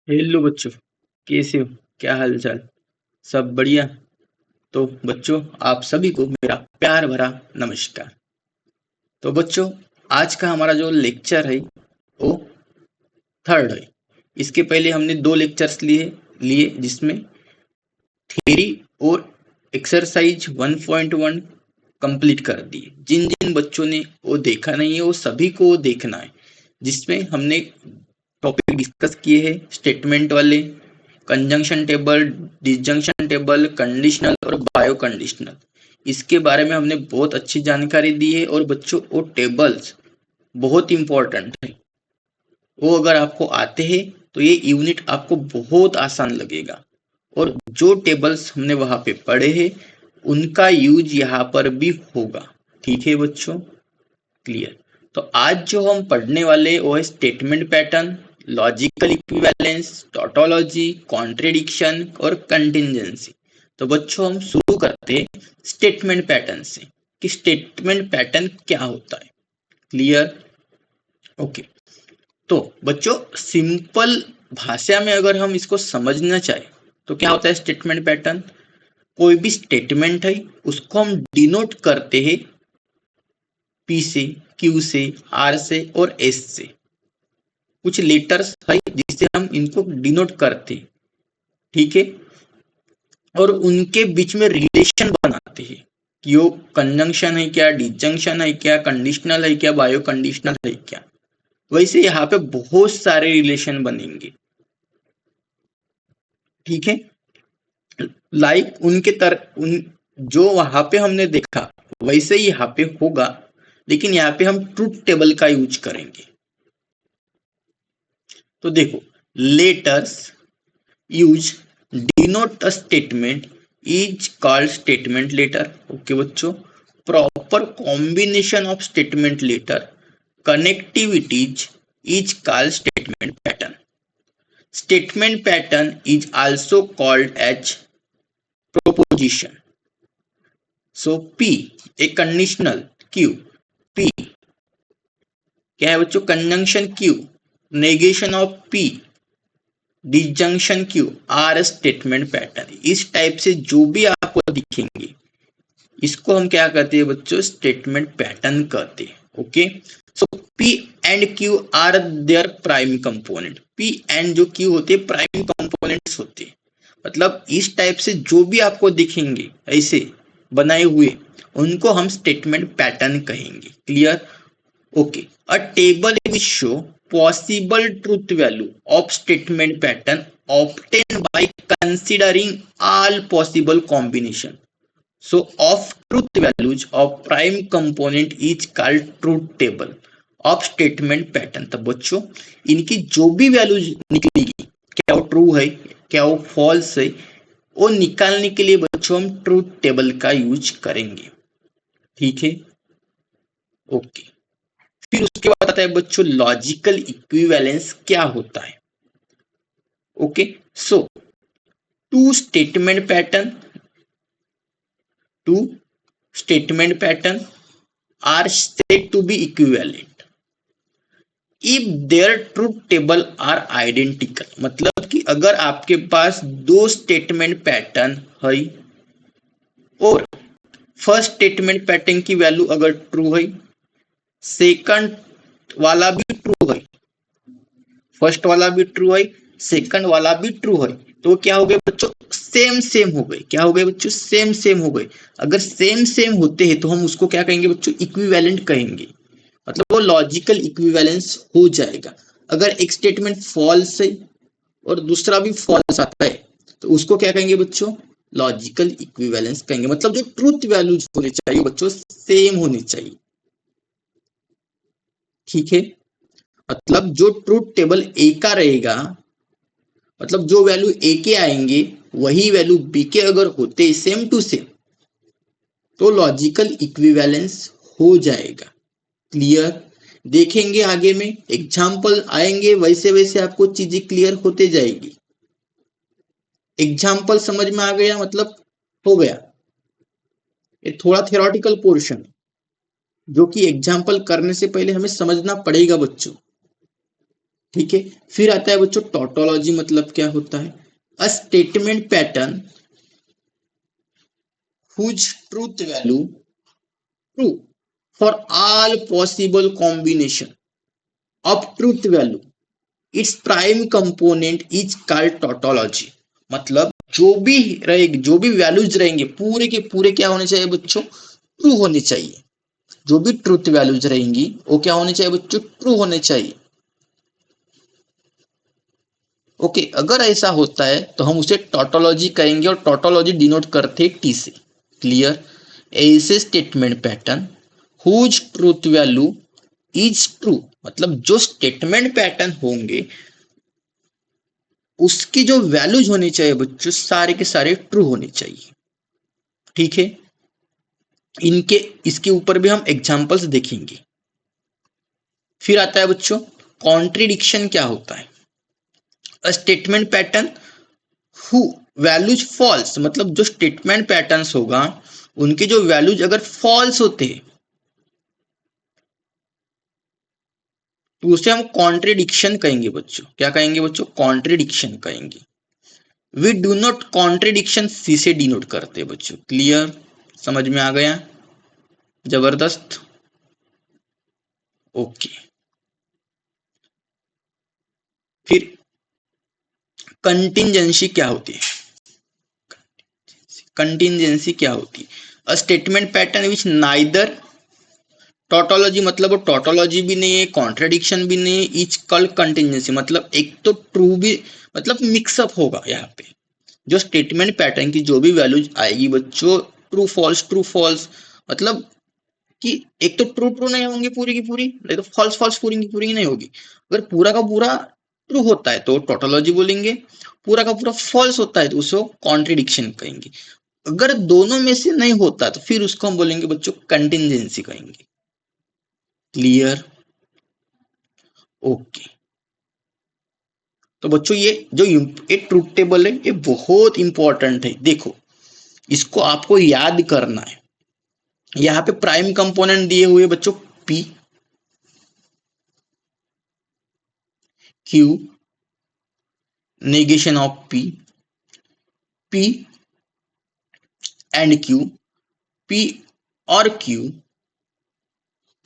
Hello बच्चों, कैसे हो? क्या हाल चाल? सब बढ़िया। तो बच्चों, आप सभी को मेरा प्यार भरा नमस्कार। तो बच्चों, आज का हमारा जो लेक्चर है वो थर्ड है। इसके पहले हमने दो लेक्चर्स लिए लिए जिसमें थ्योरी और एक्सरसाइज 1.1 कंप्लीट कर दिए। जिन जिन बच्चों ने वो देखा नहीं है वो सभी को वो देखना है, जिसमें हमने टॉपिक डिस्कस किए हैं स्टेटमेंट वाले, conjunction table, disjunction table, conditional और बायो कंडीशनल। इसके बारे में हमने बहुत अच्छी जानकारी दी है और बच्चों वो टेबल्स बहुत इंपॉर्टेंट है। वो अगर आपको आते हैं तो ये यूनिट आपको बहुत आसान लगेगा। और जो टेबल्स हमने वहां पे पढ़े हैं उनका यूज यहाँ पर भी होगा। ठीक है बच्चों, क्लियर? तो आज जो हम पढ़ने वाले वो है statement pattern, logical equivalence, tautology, contradiction और कंटिंजेंसी। तो बच्चों, हम शुरू करते हैं स्टेटमेंट पैटर्न से कि स्टेटमेंट पैटर्न क्या होता है। क्लियर? ओके। तो बच्चों, सिंपल भाषा में अगर हम इसको समझना चाहें तो क्या होता है स्टेटमेंट पैटर्न? कोई भी स्टेटमेंट है उसको हम डिनोट करते हैं पी से, क्यू से, आर से और एस से। कुछ लेटर्स है जिससे हम इनको डिनोट करते हैं। ठीक है? और उनके बीच में रिलेशन बनाते हैं कि वो कंजंक्शन है क्या, डिसजंक्शन है क्या, कंडीशनल है क्या, बायो कंडीशनल है क्या। वैसे यहाँ पे बहुत सारे रिलेशन बनेंगे। ठीक है? लाइक उन जो वहां पे हमने देखा वैसे ही यहाँ पे होगा, लेकिन यहाँ पे हम ट्रूथ टेबल का यूज करेंगे। तो देखो, letters use denote a statement is called statement letter. Okay बच्चों, proper combination of statement letter connectivities is called statement pattern. Statement pattern is also called as proposition. So P, a conditional Q, P क्या है बच्चों? Conjunction Q, negation of P, disjunction Q are statement pattern. इस type से जो भी आपको दिखेंगे इसको हम क्या कहते हैं बच्चों? स्टेटमेंट पैटर्न कहते हैं। Okay. So P and Q are their prime component. P and जो Q होते हैं प्राइम कंपोनेंट्स होते हैं। मतलब इस टाइप से जो भी आपको दिखेंगे ऐसे बनाए हुए उनको हम स्टेटमेंट पैटर्न कहेंगे। Clear? Okay, a table will show possible truth value of statement pattern obtained by considering all possible combination. So, of truth values of prime component is called truth table of statement pattern. तो बच्चों, इनकी जो भी values निकलेगी, क्या वो true है, क्या वो फॉल्स है, वो निकालने के लिए बच्चों हम ट्रूथ टेबल का यूज करेंगे। ठीक है? ओके। फिर उसके बाद आता है बच्चों लॉजिकल इक्विवेलेंस क्या होता है। Okay. So two statement pattern two statement pattern are said to be equivalent if their truth table are identical। मतलब कि अगर आपके पास दो स्टेटमेंट पैटर्न है और फर्स्ट स्टेटमेंट पैटर्न की वैल्यू अगर ट्रू है, सेकंड वाला भी ट्रू है, फर्स्ट वाला भी ट्रू है, सेकंड वाला भी ट्रू है, तो क्या हो गए बच्चों? सेम सेम हो गए। क्या हो गए बच्चों? सेम सेम हो गए। अगर सेम सेम होते हैं तो हम उसको क्या कहेंगे बच्चों? इक्विवेलेंट कहेंगे। मतलब वो लॉजिकल इक्विवेलेंस हो जाएगा। अगर एक स्टेटमेंट फॉल्स है और दूसरा भी फॉल्स आता है तो उसको क्या कहेंगे बच्चों? लॉजिकल इक्विवेलेंस कहेंगे। मतलब जो ट्रूथ वैल्यूज होने चाहिए बच्चों सेम होनी चाहिए। ठीक है? मतलब जो ट्रूथ टेबल ए का रहेगा, मतलब जो वैल्यू ए के आएंगे वही वैल्यू बी के अगर होते सेम टू सेम तो लॉजिकल इक्विवेलेंस हो जाएगा। क्लियर? देखेंगे आगे में एग्जाम्पल आएंगे, वैसे वैसे आपको चीजें क्लियर होते जाएगी। एग्जाम्पल समझ में आ गया मतलब हो गया। ये थोड़ा थ्योरेटिकल पोर्शन है जो कि एग्जाम्पल करने से पहले हमें समझना पड़ेगा बच्चों। ठीक है। फिर आता है बच्चों टोटोलॉजी, मतलब क्या होता है? A statement pattern whose truth value true for all possible combination of truth value, it's prime component is called tautology. मतलब जो भी रहेगी, जो भी वैल्यूज रहेंगे, पूरे के पूरे क्या होने चाहिए बच्चों? ट्रू होने चाहिए। जो भी ट्रूथ वैल्यूज रहेंगी वो क्या होने चाहिए बच्चों? ट्रू होने चाहिए। ओके, अगर ऐसा होता है तो हम उसे टोटोलॉजी कहेंगे, और टोटोलॉजी डिनोट करते हैं टी से। क्लियर? ऐसे statement pattern whose truth value is true, मतलब जो स्टेटमेंट पैटर्न होंगे उसकी जो वैल्यूज होनी चाहिए बच्चों, सारे के सारे ट्रू होने चाहिए। ठीक है। इनके इसके ऊपर भी हम एग्जांपल्स देखेंगे। फिर आता है बच्चों कॉन्ट्रिडिक्शन। क्या होता है? A statement pattern who values false, मतलब जो स्टेटमेंट पैटर्न्स होगा उनके जो वैल्यूज अगर फॉल्स होते हैं तो उसे हम कॉन्ट्रिडिक्शन कहेंगे बच्चों। क्या कहेंगे बच्चों? कॉन्ट्रिडिक्शन कहेंगे। वी डू नॉट कॉन्ट्रिडिक्शन सी से डिनोट करते हैं बच्चों। क्लियर? समझ में आ गया? जबरदस्त। ओके। फिर कंटिंजेंसी क्या होती है? कंटिंजेंसी क्या होती है? A statement pattern which neither tautology, मतलब वो टोटोलॉजी भी नहीं है, कॉन्ट्रडिक्शन भी नहीं है, इच कॉल्ड कंटिंजेंसी। मतलब एक तो ट्रू भी, मतलब मिक्सअप होगा यहाँ पे। जो स्टेटमेंट पैटर्न की जो भी वैल्यूज आएगी बच्चों, ट्रू फॉल्स, मतलब कि एक तो ट्रू ट्रू नहीं होंगी पूरी की पूरी, नहीं तो फॉल्स फॉल्स पूरी की पूरी नहीं होगी। अगर पूरा का पूरा ट्रू होता है तो टोटोलॉजी बोलेंगे, पूरा का पूरा फॉल्स होता है तो उसको कॉन्ट्रिडिक्शन कहेंगे। अगर दोनों में से नहीं होता तो फिर उसको हम बोलेंगे बच्चों कंटिंजेंसी कहेंगे। क्लियर? ओके। तो बच्चों ये जो ये ट्रूथ टेबल है ये बहुत इंपॉर्टेंट है। देखो, इसको आपको याद करना है। यहाँ पे प्राइम कंपोनेंट दिए हुए बच्चों p, q, negation of p, p and q, p और q,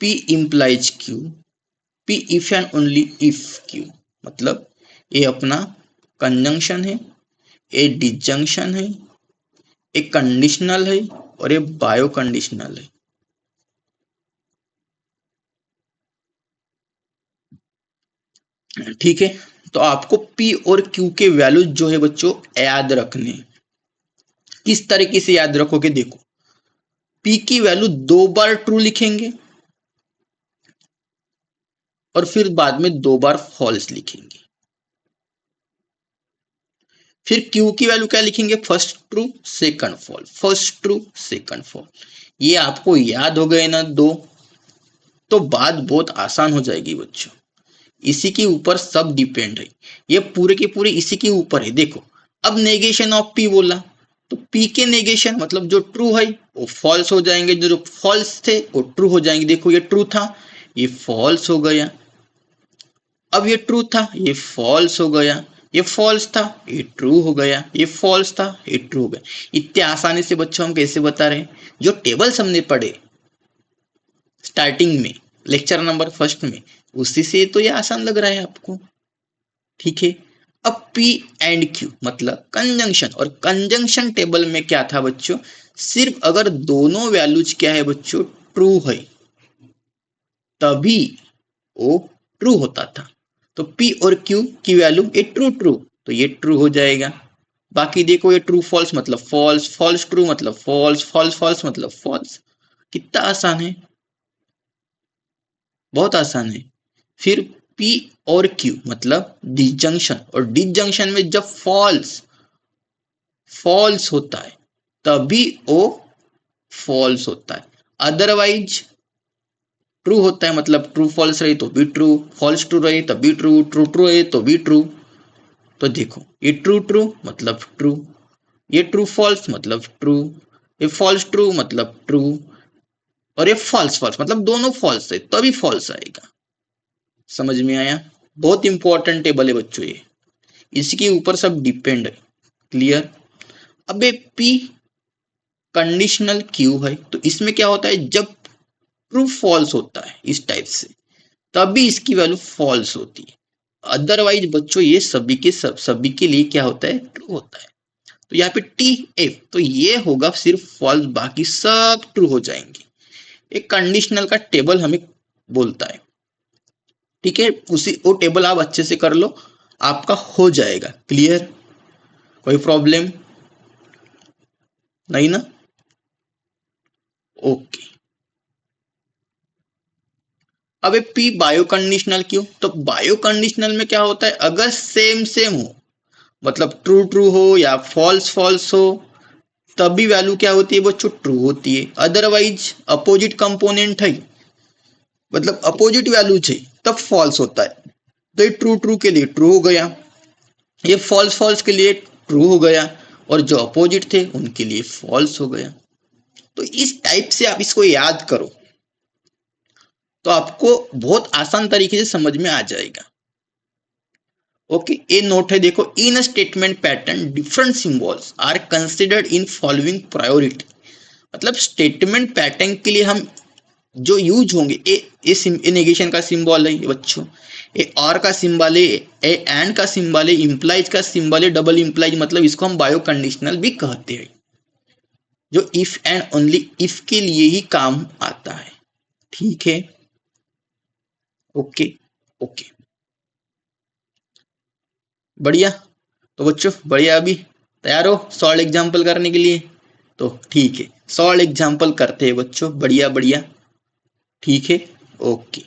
p implies q, p if and only if q. मतलब ये अपना कंजंक्शन है, ये डिजंक्शन है, एक कंडीशनल है और ये बायो कंडीशनल है। ठीक है। तो आपको पी और क्यू के वैल्यूज जो है बच्चों याद रखने। किस तरीके से याद रखोगे? देखो, पी की वैल्यू 2 बार ट्रू लिखेंगे और फिर बाद में 2 बार फॉल्स लिखेंगे। फिर क्यू की वैल्यू क्या लिखेंगे? First true second false, first true second false. ये आपको याद हो गए ना दो, तो बात बहुत आसान हो जाएगी बच्चों। इसी के ऊपर सब डिपेंड है, ये पूरे के पूरे इसी के ऊपर है। देखो, अब नेगेशन ऑफ पी बोला तो पी के नेगेशन मतलब जो ट्रू है वो फॉल्स हो जाएंगे, जो फॉल्स थे वो ट्रू हो जाएंगे। देखो, ये ट्रू था, ये फॉल्स हो गया। अब ये ट्रू था, ये फॉल्स हो गया। ये फॉल्स था, ये ट्रू हो गया। ये फॉल्स था, ये ट्रू हो गया। इतने आसानी से बच्चों हम कैसे बता रहे हैं? जो टेबल्स हमने पढ़े स्टार्टिंग में, लेक्चर नंबर फर्स्ट में, उसी से तो ये आसान लग रहा है आपको। ठीक है। अब P एंड Q मतलब कंजंक्शन, और कंजंक्शन टेबल में क्या था बच्चों? सिर्फ अगर दोनों वैल्यूज क्या है बच्चों? ट्रू है, तभी वो ट्रू होता था। तो P और Q की वैल्यू ये ट्रू ट्रू, तो ये ट्रू हो जाएगा। बाकी देखो, ये ट्रू फॉल्स मतलब फॉल्स, फॉल्स ट्रू मतलब फॉल्स, फॉल्स फॉल्स मतलब फॉल्स। कितना आसान है, बहुत आसान है। फिर P और Q मतलब डिजंक्शन, और डिजंक्शन में जब फॉल्स फॉल्स होता है तभी वो फॉल्स होता है। अदरवाइज ट्रू होता है, मतलब ट्रू फॉल्स रहे तो भी ट्रू, फॉल्स ट्रू रहे तब भी ट्रू, ट्रू ट्रू रहे तो भी ट्रू। तो देखो, ये ट्रू ट्रू मतलब ट्रू, ये ट्रू फॉल्स मतलब ट्रू, ये फॉल्स ट्रू मतलब ट्रू, और ये फॉल्स फॉल्स मतलब दोनों फॉल्स है तभी फॉल्स आएगा। समझ में आया? बहुत इंपॉर्टेंट टेबल है बच्चों ये, इसके ऊपर सब डिपेंड है। क्लियर। अब ये पी कंडीशनल क्यू है, तो इसमें क्या होता है, जब ट्रू फॉल्स होता है इस टाइप से, तभी इसकी वैल्यू फॉल्स होती है। अदरवाइज बच्चों ये सभी के लिए क्या होता है, ट्रू होता है। तो यहाँ पे टी एफ, तो ये होगा सिर्फ फॉल्स, बाकी सब ट्रू हो जाएंगे। एक कंडीशनल का टेबल हमें बोलता है। ठीक है, उसी वो टेबल आप अच्छे से कर लो, आपका हो जाएगा। क्लियर, कोई प्रॉब्लम नहीं ना? ओके। अब पी बायो कंडीशनल क्यों, तो बायो कंडीशनल में क्या होता है, अगर सेम सेम हो, मतलब ट्रू ट्रू हो या फॉल्स फॉल्स हो, तभी वैल्यू क्या होती है बच्चों, ट्रू होती है। अदरवाइज अपोजिट कंपोनेंट है, मतलब अपोजिट वैल्यू है, तब फॉल्स होता है। तो ये ट्रू ट्रू के लिए ट्रू हो गया, ये फॉल्स फॉल्स के लिए ट्रू हो गया, और जो अपोजिट थे उनके लिए फॉल्स हो गया। तो इस टाइप से आप इसको याद करो, तो आपको बहुत आसान तरीके से समझ में आ जाएगा। ओके, ये नोट है, देखो, in a statement pattern different symbols are considered in following priority. मतलब स्टेटमेंट पैटर्न के लिए हम जो यूज होंगे, ए नेगेशन का सिंबल है बच्चों, ए और का सिंबल है, ए एंड का सिंबल है, इंप्लाइज का सिंबल है, डबल इंप्लाइज, मतलब इसको हम बायो कंडीशनल भी कहते हैं, जो इफ एंड ओनली इफ के लिए ही काम आता है। ठीक है, ओके ओके, बढ़िया। तो बच्चों बढ़िया, अभी तैयार हो सॉल्व एग्जाम्पल करने के लिए? तो ठीक है, सॉल्व एग्जाम्पल करते हैं बच्चों, बढ़िया बढ़िया। ठीक है, ओके।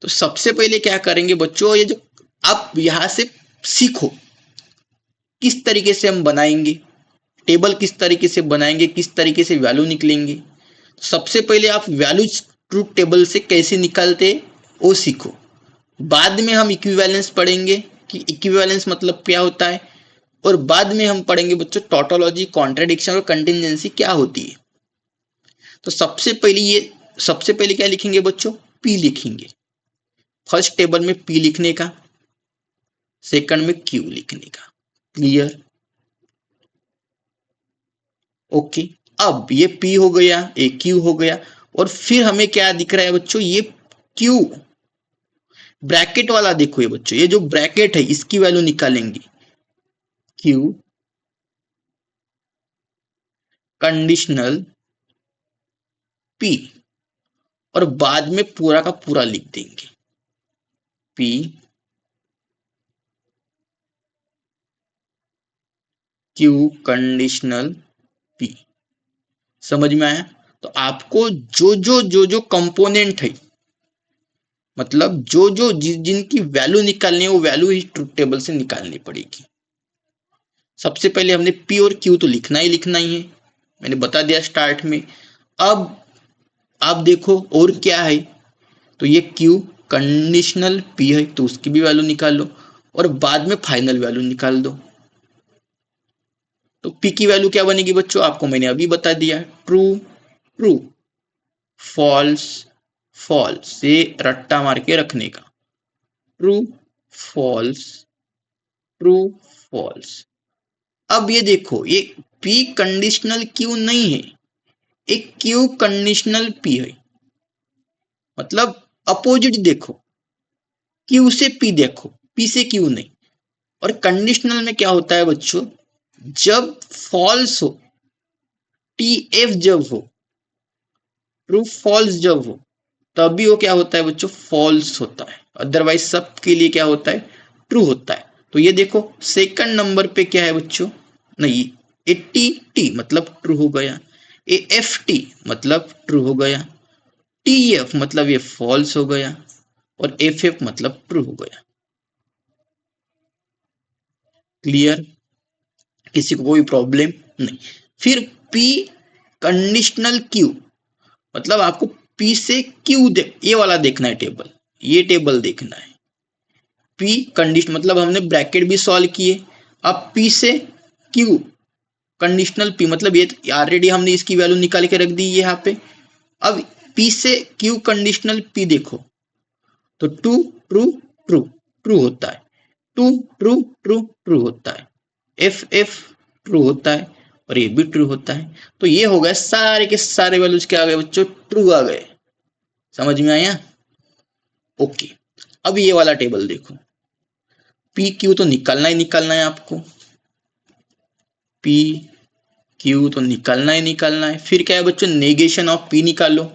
तो सबसे पहले क्या करेंगे बच्चों, ये जो आप यहां से सीखो किस तरीके से हम बनाएंगे टेबल, किस तरीके से बनाएंगे, किस तरीके से वैल्यू निकलेंगे। सबसे पहले आप वैल्यू ट्रूथ टेबल से कैसे निकालते वो सीखो, बाद में हम इक्विवेलेंस पढ़ेंगे कि इक्विवेलेंस मतलब क्या होता है, और बाद में हम पढ़ेंगे बच्चों टोटोलॉजी, कॉन्ट्रडिक्शन और कंटिजेंसी क्या होती है। तो सबसे पहले क्या लिखेंगे बच्चों, पी लिखेंगे, फर्स्ट टेबल में पी लिखने का, सेकंड में क्यू लिखने का। Clear, okay. अब ये पी हो गया, ये क्यू हो गया, और फिर हमें क्या दिख रहा है बच्चों, ये क्यू ब्रैकेट वाला देखो, ये बच्चों ये जो ब्रैकेट है इसकी वैल्यू निकालेंगे, क्यू कंडीशनल पी, और बाद में पूरा का पूरा लिख देंगे, पी क्यू कंडीशनल पी। समझ में आया? तो आपको जो कंपोनेंट है, मतलब जो जिनकी वैल्यू निकालनी है, वो वैल्यू ही ट्रूथ टेबल से निकालनी पड़ेगी। सबसे पहले हमने पी और क्यू तो लिखना ही है, मैंने बता दिया स्टार्ट में। अब आप देखो और क्या है, तो ये क्यू कंडीशनल पी है, तो उसकी भी वैल्यू निकाल लो, और बाद में फाइनल वैल्यू निकाल दो। तो पी की वैल्यू क्या बनेगी बच्चों, आपको मैंने अभी बता दिया, ट्रू ट्रू, फॉल्स फॉल्स, से रट्टा मार के रखने का, ट्रू फॉल्स ट्रू फॉल्स। अब ये देखो, ये पी कंडीशनल क्यू नहीं है, एक क्यू कंडीशनल पी है, मतलब अपोजिट देखो, क्यू से पी देखो, पी से क्यू नहीं। और कंडीशनल में क्या होता है बच्चों, जब फॉल्स हो, टी एफ जब हो, ट्रू फॉल्स जब हो, तभी वो क्या होता है बच्चों, फॉल्स होता है। अदरवाइज सब के लिए क्या होता है, ट्रू होता है। तो ये देखो सेकंड नंबर पे क्या है बच्चों, नहीं, ए टी टी मतलब ट्रू हो गया, ए एफ टी मतलब ट्रू हो गया, टी एफ मतलब ये फॉल्स हो गया, और एफ एफ मतलब ट्रू हो गया। क्लियर, किसी को कोई प्रॉब्लम नहीं। फिर पी कंडीशनल क्यू, मतलब आपको पी से क्यू ये वाला देखना है टेबल, ये टेबल देखना है। पी कंडीशन मतलब हमने ब्रैकेट भी सॉल्व किए, अब पी से क्यू कंडीशनल पी, मतलब ये ऑलरेडी हमने इसकी वैल्यू निकाल के रख दी यहाँ पे। अब पी से क्यू कंडीशनल पी देखो, तो टू ट्रू ट्रू, ट्रू होता है, टू ट्रू ट्रू ट्रू होता है, एफ एफ ट्रू होता है और ये भी ट्रू होता है। तो ये हो गए सारे के सारे वैल्यूज क्या आ गए बच्चों, ट्रू आ गए। समझ में आया? ओके। अब ये वाला टेबल देखो, पी क्यू तो निकालना ही निकालना है आपको, पी क्यू तो निकालना ही निकालना है। फिर क्या है बच्चों, नेगेशन ऑफ पी निकालो,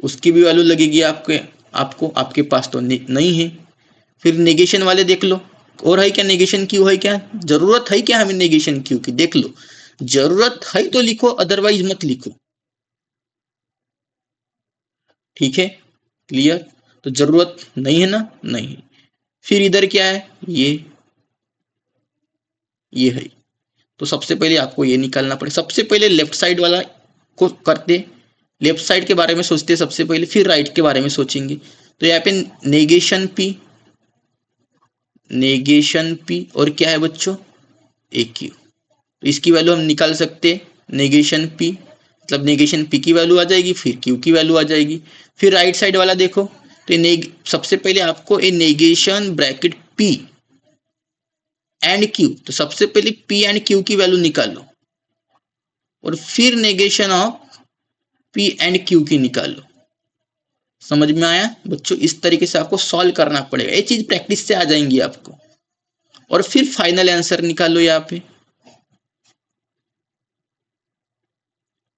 उसकी भी वैल्यू लगेगी आपको आपके पास तो नहीं है। फिर नेगेशन वाले देख लो, और है क्या नेगेशन क्यू, है क्या जरूरत है क्या हमें नेगेशन क्यू की, देख लो, जरूरत है तो लिखो, अदरवाइज मत लिखो। ठीक है, क्लियर? तो जरूरत नहीं है ना, नहीं। फिर इधर क्या है, ये है। तो सबसे पहले आपको ये निकालना पड़े, सबसे पहले लेफ्ट साइड वाला को करते, लेफ्ट साइड के बारे में सोचते सबसे पहले, फिर राइट के बारे में सोचेंगे। तो यहाँ पे नेगेशन पी और क्या है बच्चों, ए क्यू। तो इसकी वैल्यू हम निकाल सकते हैं, नेगेशन पी मतलब नेगेशन पी की वैल्यू आ जाएगी, फिर क्यू की वैल्यू आ जाएगी। फिर राइट साइड वाला देखो, तो सबसे पहले आपको a negation bracket p and q, तो सबसे पहले पी एंड क्यू की वैल्यू निकालो और फिर negation of P and q की निकालो। समझ में आया बच्चों? इस तरीके से आपको सॉल्व करना पड़ेगा, ये चीज प्रैक्टिस से आ जाएंगी आपको। और फिर फाइनल आंसर निकालो यहाँ पे,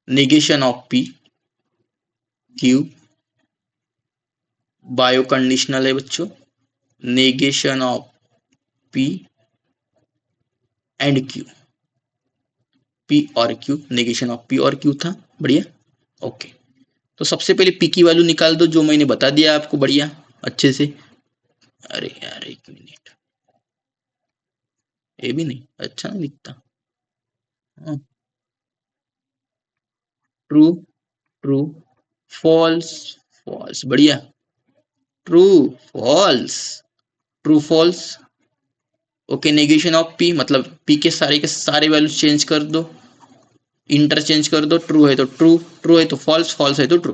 negation of P Q, bio conditional है बच्चों, negation of P and q, p और क्यू, नेगेशन ऑफ पी और क्यू था, बढ़िया। ओके, तो सबसे पहले पी की वैल्यू निकाल दो, जो मैंने बता दिया आपको बढ़िया अच्छे से। अरे यार एक मिनट, ये भी नहीं अच्छा नहीं दिखता। ट्रू ट्रू फॉल्स फॉल्स, बढ़िया, true false, true false. Okay, negation of P मतलब पी के सारे वैल्यू चेंज कर दो, इंटरचेंज कर दो, ट्रू है तो ट्रू, ट्रू है तो फॉल्स, फॉल्स है तो ट्रू,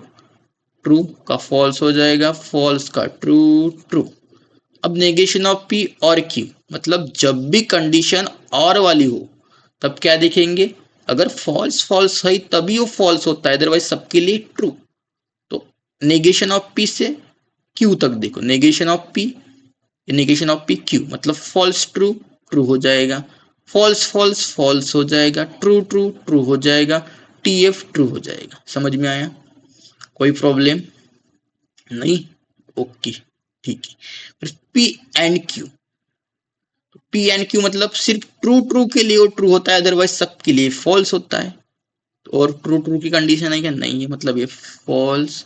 ट्रू का फॉल्स हो जाएगा, फॉल्स का ट्रू, ट्रू। अब नेगेशन ऑफ पी और क्यू मतलब जब भी कंडीशन और वाली हो तब क्या देखेंगे, अगर फॉल्स फॉल्स है तभी वो फॉल्स होता है, अदरवाइज सबके लिए ट्रू। तो नेगेशन ऑफ पी से क्यू तक देखो, negation of P, negation of P Q मतलब फॉल्स ट्रू, ट्रू हो जाएगा, फॉल्स फॉल्स फॉल्स हो जाएगा, ट्रू ट्रू ट्रू हो जाएगा, टी एफ ट्रू हो जाएगा। समझ में आया? कोई प्रॉब्लम नहीं? ओके, ठीक है। P and q, P and Q मतलब सिर्फ ट्रू ट्रू के लिए वो ट्रू होता है, अदरवाइज सबके लिए फॉल्स होता है। और ट्रू ट्रू की कंडीशन है क्या, नहीं है, मतलब ये फॉल्स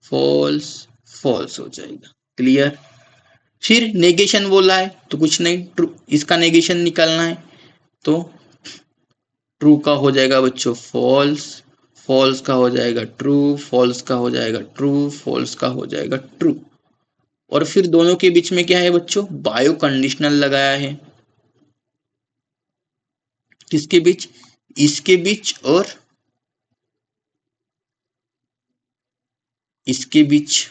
फॉल्स फॉल्स हो जाएगा। क्लियर? फिर नेगेशन बोला है तो कुछ नहीं, ट्रू इसका नेगेशन निकालना है, तो ट्रू का हो जाएगा बच्चों फॉल्स, फॉल्स का हो जाएगा ट्रू, फॉल्स का हो जाएगा ट्रू, फॉल्स का हो जाएगा ट्रू। और फिर दोनों के बीच में क्या है बच्चों, बायो कंडीशनल लगाया है, किसके बीच, इसके बीच और इसके बीच।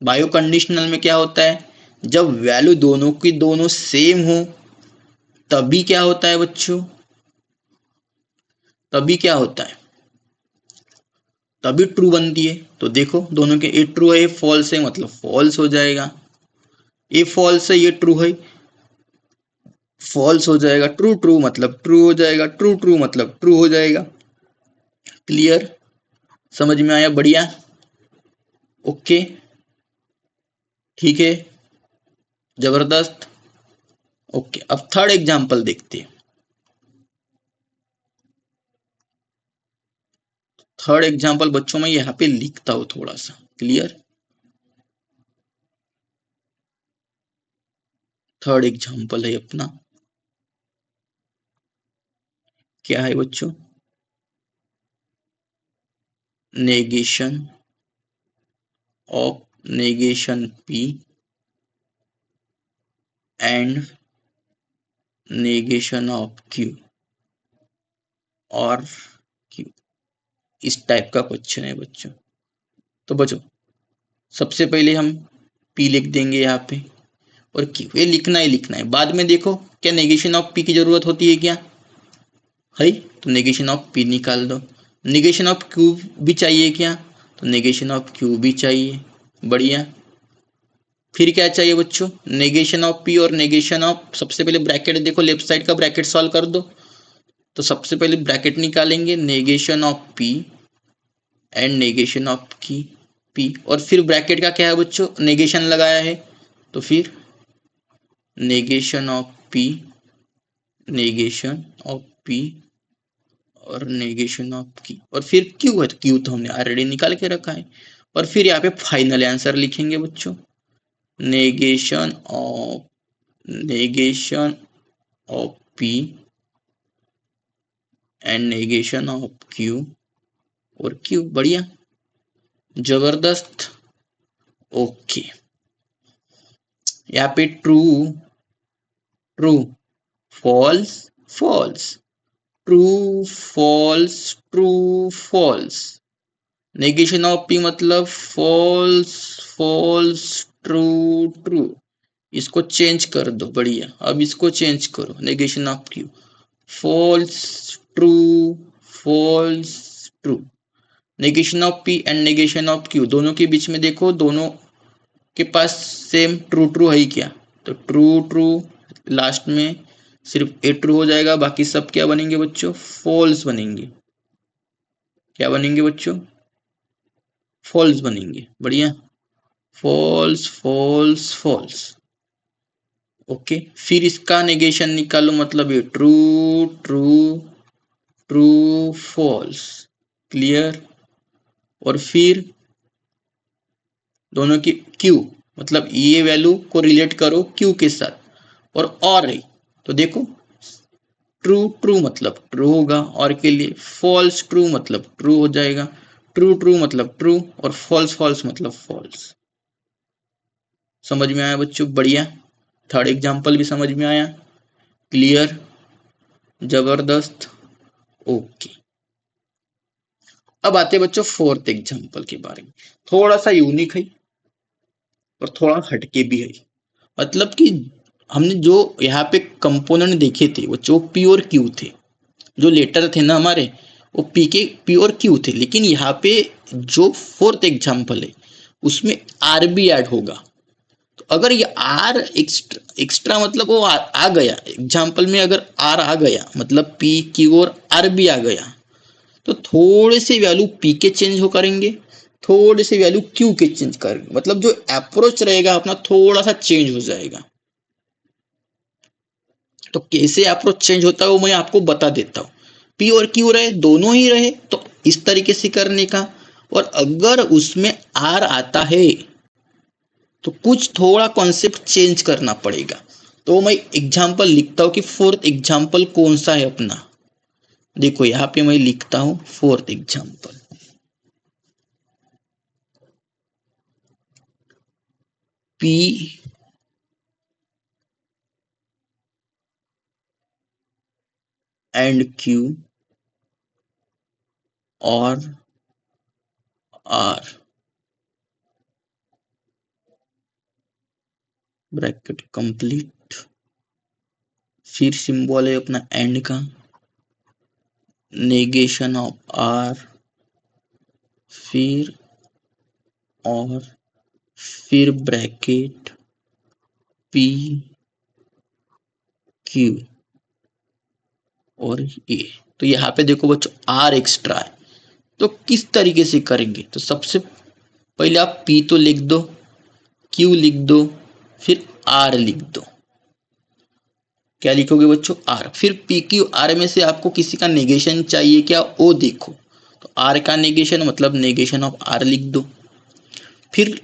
बायो कंडीशनल में क्या होता है, जब वैल्यू दोनों की दोनों सेम हो तभी क्या होता है बच्चों, तभी क्या होता है, तभी ट्रू बनती है। तो देखो दोनों के, ए ट्रू है ये फॉल्स है मतलब फॉल्स हो जाएगा, ये फॉल्स है ये ट्रू है, फॉल्स हो जाएगा, ट्रू ट्रू मतलब ट्रू हो जाएगा, ट्रू ट्रू मतलब ट्रू हो जाएगा। क्लियर? समझ में आया? बढ़िया, ओके, ठीक है, जबरदस्त। ओके, अब थर्ड एग्जांपल देखते हैं। थर्ड एग्जांपल बच्चों में यहाँ पे लिखता हूं थोड़ा सा। क्लियर? थर्ड एग्जांपल है अपना, क्या है बच्चों, negation of negation P and negation of Q और क्यू, इस टाइप का क्वेश्चन है बच्चों। तो बच्चों सबसे पहले हम पी लिख देंगे यहाँ पे, और क्यू, ये लिखना ही लिखना है। बाद में देखो क्या नेगेशन ऑफ पी की जरूरत होती है क्या, है तो नेगेशन ऑफ पी निकाल दो। नेगेशन ऑफ क्यू भी चाहिए क्या, तो नेगेशन ऑफ क्यू भी चाहिए, बढ़िया। फिर क्या चाहिए बच्चों, नेगेशन ऑफ पी और नेगेशन ऑफ, सबसे पहले ब्रैकेट देखो, लेफ्ट साइड का ब्रैकेट सॉल्व कर दो। तो सबसे पहले ब्रैकेट निकालेंगे, negation of P and negation of की पी, और फिर ब्रैकेट का क्या है बच्चों, नेगेशन लगाया है, तो फिर negation of P, negation of P और नेगेशन ऑफ की, और फिर क्यू है तो क्यू तो हमने ऑलरेडी निकाल के रखा है। और फिर यहाँ पे फाइनल आंसर लिखेंगे बच्चों, negation of P and negation of Q और क्यू, बढ़िया, जबरदस्त। ओके, यहाँ पे true true, false false, true false true false, negation of P मतलब फॉल्स फॉल्स ट्रू ट्रू, इसको चेंज कर दो, बढ़िया। अब इसको चेंज करो, negation of Q, false true false true, negation of P and negation of Q, दोनों के बीच में देखो, दोनों के पास सेम ट्रू ट्रू है ही क्या, तो ट्रू ट्रू, लास्ट में सिर्फ ए ट्रू हो जाएगा, बाकी सब क्या बनेंगे बच्चों, फॉल्स बनेंगे। क्या बनेंगे बच्चों, फॉल्स बनेंगे, बढ़िया, फॉल्स फॉल्स फॉल्स। ओके, फिर इसका नेगेशन निकालो, मतलब ये true true true false, clear. और फिर दोनों की क्यू, मतलब ये वैल्यू को रिलेट करो क्यू के साथ, और है तो देखो, ट्रू ट्रू मतलब ट्रू होगा, और के लिए फॉल्स ट्रू मतलब ट्रू हो जाएगा, ट्रू ट्रू मतलब ट्रू, और फॉल्स फॉल्स मतलब फॉल्स। समझ में आया बच्चों, बढ़िया। थर्ड एग्जाम्पल भी समझ में आया, क्लियर, जबरदस्त। ओके, अब आते बच्चों फोर्थ एग्जाम्पल के बारे में, थोड़ा सा यूनिक है और थोड़ा हटके भी है। मतलब कि हमने जो यहाँ पे कंपोनेंट देखे थे वो जो पी और क्यू थे, जो लेटर थे ना हमारे, वो पी और क्यू थे, लेकिन यहाँ पे जो फोर्थ एग्जाम्पल है उसमें आर भी ऐड होगा। तो अगर ये आर एक्स्ट्रा मतलब वो आ गया एग्जाम्पल में, अगर आर आ गया मतलब पी क्यू और आर भी आ गया, तो थोड़े से वैल्यू पी के चेंज हो करेंगे, थोड़े से वैल्यू क्यू के चेंज करेंगे, मतलब जो अप्रोच रहेगा अपना थोड़ा सा चेंज हो जाएगा। तो कैसे अप्रोच चेंज होता है वो मैं आपको बता देता हूँ। पी और क्यू रहे, दोनों ही रहे, तो इस तरीके से करने का, और अगर उसमें आर आता है तो कुछ थोड़ा कॉन्सेप्ट चेंज करना पड़ेगा। तो मैं एग्जाम्पल लिखता हूँ कि फोर्थ एग्जाम्पल कौन सा है अपना, देखो यहाँ पे मैं लिखता हूँ fourth example, P and Q और आर, ब्रैकेट कंप्लीट, फिर सिंबल है अपना एंड का, नेगेशन ऑफ आर, फिर और फिर ब्रैकेट पी क्यू और ए। तो यहाँ पे देखो बच्चों आर एक्स्ट्रा है, तो किस तरीके से करेंगे, तो सबसे पहले आप पी तो लिख दो, क्यू लिख दो, फिर आर लिख दो। क्या लिखोगे बच्चों, आर, फिर पी क्यू आर में से आपको किसी का नेगेशन चाहिए क्या, वो देखो, तो आर का नेगेशन मतलब नेगेशन ऑफ आर लिख दो। फिर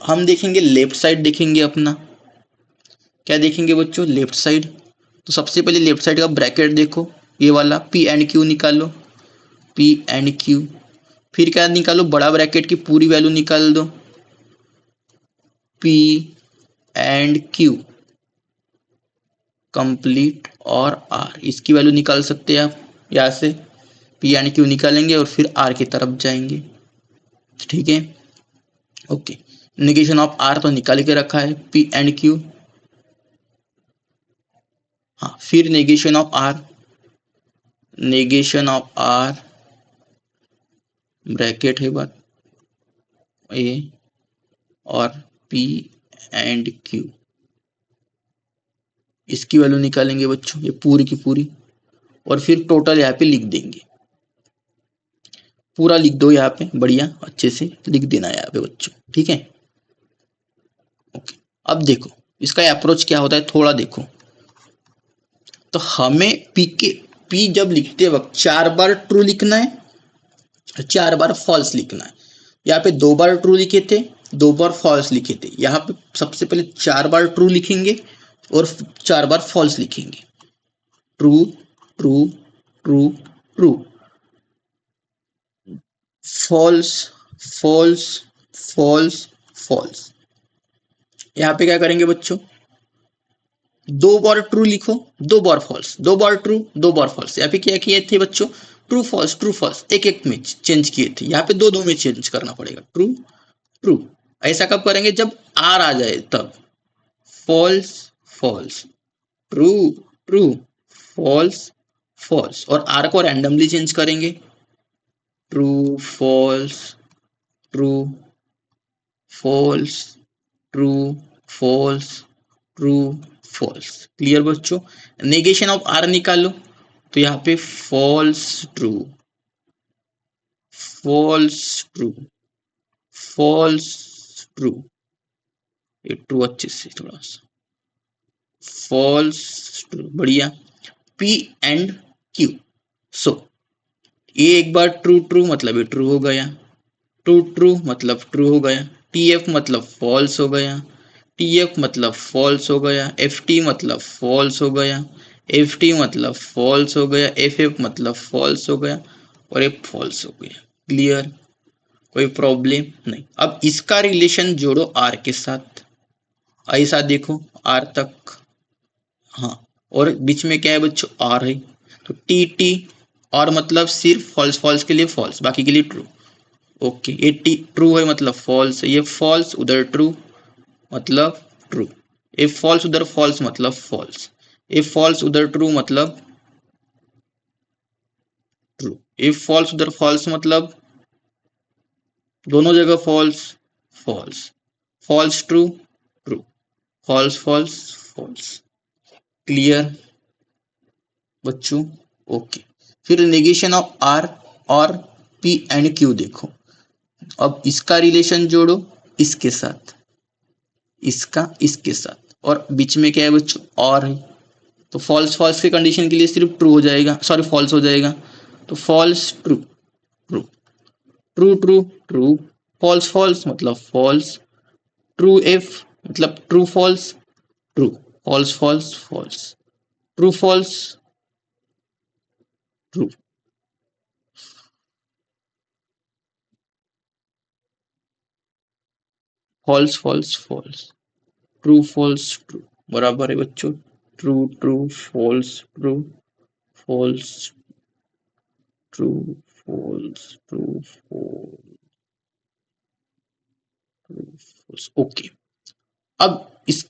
हम देखेंगे लेफ्ट साइड, देखेंगे अपना क्या देखेंगे बच्चों, लेफ्ट साइड। तो सबसे पहले लेफ्ट साइड का ब्रैकेट देखो, ये वाला पी एंड क्यू निकालो, पी एंड क्यू, फिर क्या निकालो, बड़ा ब्रैकेट की पूरी वैल्यू निकाल दो, पी एंड क्यू कंप्लीट और आर, इसकी वैल्यू निकाल सकते हैं आप यहाँ से, पी एंड क्यू निकालेंगे और फिर आर की तरफ जाएंगे, ठीक है। ओके, नेगेशन ऑफ आर तो निकाल के रखा है, पी एंड क्यू, हाँ, फिर नेगेशन ऑफ आर ब्रैकेट है बात ए और पी एंड क्यू, इसकी वैल्यू निकालेंगे बच्चों, ये पूरी की पूरी, और फिर टोटल यहाँ पे लिख देंगे, पूरा लिख दो यहाँ पे, बढ़िया अच्छे से लिख देना यहाँ पे बच्चों, ठीक है। ओके, अब देखो इसका अप्रोच क्या होता है, थोड़ा देखो। तो हमें पी जब लिखते वक्त 4 बार ट्रू लिखना है, 4 बार फॉल्स लिखना है। यहाँ पे 2 बार ट्रू लिखे थे, 2 बार फॉल्स लिखे थे। यहाँ पे सबसे पहले 4 बार ट्रू लिखेंगे और 4 बार फॉल्स लिखेंगे। True true true true, false false false false. यहाँ पे क्या करेंगे बच्चों, 2 बार ट्रू लिखो, 2 बार फॉल्स, 2 बार ट्रू 2 बार फॉल्स। यहाँ पे क्या किए थे बच्चों, ट्रू फॉल्स एक एक में चेंज किए थे, यहाँ पे 2 2 में चेंज करना पड़ेगा, ट्रू ट्रू। ऐसा कब करेंगे, जब आर आ जाए तब, false false, true true, false false, और आर को रैंडमली चेंज करेंगे, true false true false true false true false. Clear बच्चों। नेगेशन ऑफ आर निकालो, तो यहाँ पे false true false true false true, ये ट्रू अच्छे से थोड़ा सा, फॉल्स ट्रू, बढ़िया। पी एंड क्यू, सो ये एक बार ट्रू ट्रू मतलब ये ट्रू हो गया, ट्रू ट्रू मतलब ट्रू हो गया, टी एफ मतलब फॉल्स हो गया, टी एफ मतलब फॉल्स हो गया, एफ टी मतलब फॉल्स हो गया, एफ टी मतलब फॉल्स हो गया, एफ एफ मतलब फॉल्स हो गया, और ये फॉल्स हो गया। क्लियर, कोई प्रॉब्लम नहीं। अब इसका रिलेशन जोड़ो आर के साथ, ऐसा देखो आर तक, हाँ, और बीच में क्या है बच्चों, आर है, तो टी टी, और मतलब सिर्फ फॉल्स फॉल्स के लिए फॉल्स, बाकी के लिए ट्रू। ओके, ये टी ट्रू है मतलब फॉल्स है, ये फॉल्स उधर ट्रू मतलब ट्रू, ये फॉल्स उधर फॉल्स मतलब फॉल्स, ये फॉल्स उधर ट्रू मतलब ट्रू, ये फॉल्स उधर फॉल्स मतलब दोनों जगह false false, false true true, false false false. Clear बच्चों। ओके, फिर नेगेशन ऑफ आर और पी एंड क्यू देखो। अब इसका रिलेशन जोड़ो इसके साथ, इसका इसके साथ, और बीच में क्या है बच्चों, और है, तो फॉल्स फॉल्स की कंडीशन के लिए सिर्फ ट्रू हो जाएगा, सॉरी फॉल्स हो जाएगा, तो false true true true true true, false false मतलब फॉल्स, ट्रू एफ मतलब true false true, false false false, true false true, false false false, true false true, बराबर है बच्चों, true true false true, false true false true false. Okay, अब इस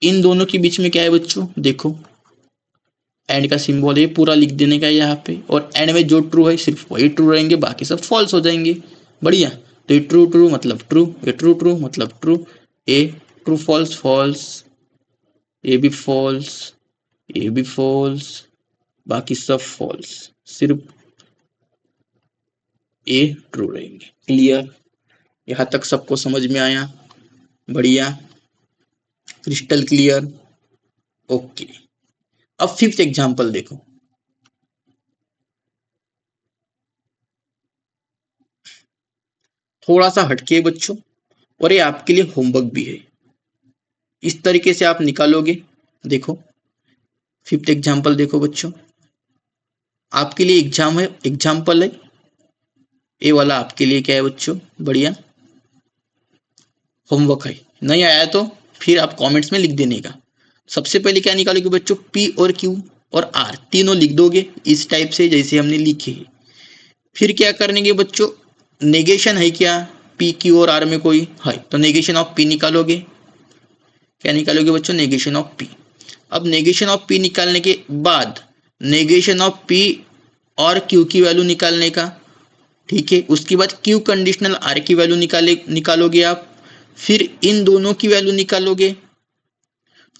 इन दोनों के बीच में क्या है बच्चों, देखो एंड का सिंबल है, पूरा लिख देने का यहाँ पे, और एंड में जो ट्रू है सिर्फ वही ट्रू रहेंगे, बाकी सब फॉल्स हो जाएंगे। बढ़िया, तो ये ट्रू ट्रू मतलब ट्रू, ये ट्रू ट्रू मतलब ट्रू, ए ट्रू फॉल्स फॉल्स, ये भी फॉल्स, ये भी फॉल्स, बाकी सब फॉल्स, सिर्फ ए ट्रू रहेंगे। क्लियर, यहाँ तक सबको समझ में आया, बढ़िया, क्रिस्टल क्लियर। ओके, अब फिफ्थ एग्जांपल देखो। थोड़ा सा हटके बच्चों, और ये आपके लिए होमवर्क भी है, इस तरीके से आप निकालोगे। देखो फिफ्थ एग्जांपल देखो बच्चों, आपके लिए एग्जाम है, एग्जांपल है, ये वाला आपके लिए क्या है बच्चों, बढ़िया होमवर्क है। नहीं आया तो फिर आप कमेंट्स में लिख देने का। सबसे पहले क्या निकालोगे बच्चों, पी और क्यू और आर तीनों लिख दोगे इस टाइप से जैसे हमने लिखे है। फिर क्या करेंगे बच्चों, नेगेशन है क्या, पी क्यू और आर में कोई है, तो नेगेशन ऑफ पी निकालोगे। क्या निकालोगे बच्चों, नेगेशन ऑफ पी। अब नेगेशन ऑफ पी निकालने के बाद नेगेशन ऑफ पी और क्यू की वैल्यू निकालने का, ठीक है। उसके बाद क्यू कंडीशनल आर की वैल्यू निकालोगे आप, फिर इन दोनों की वैल्यू निकालोगे।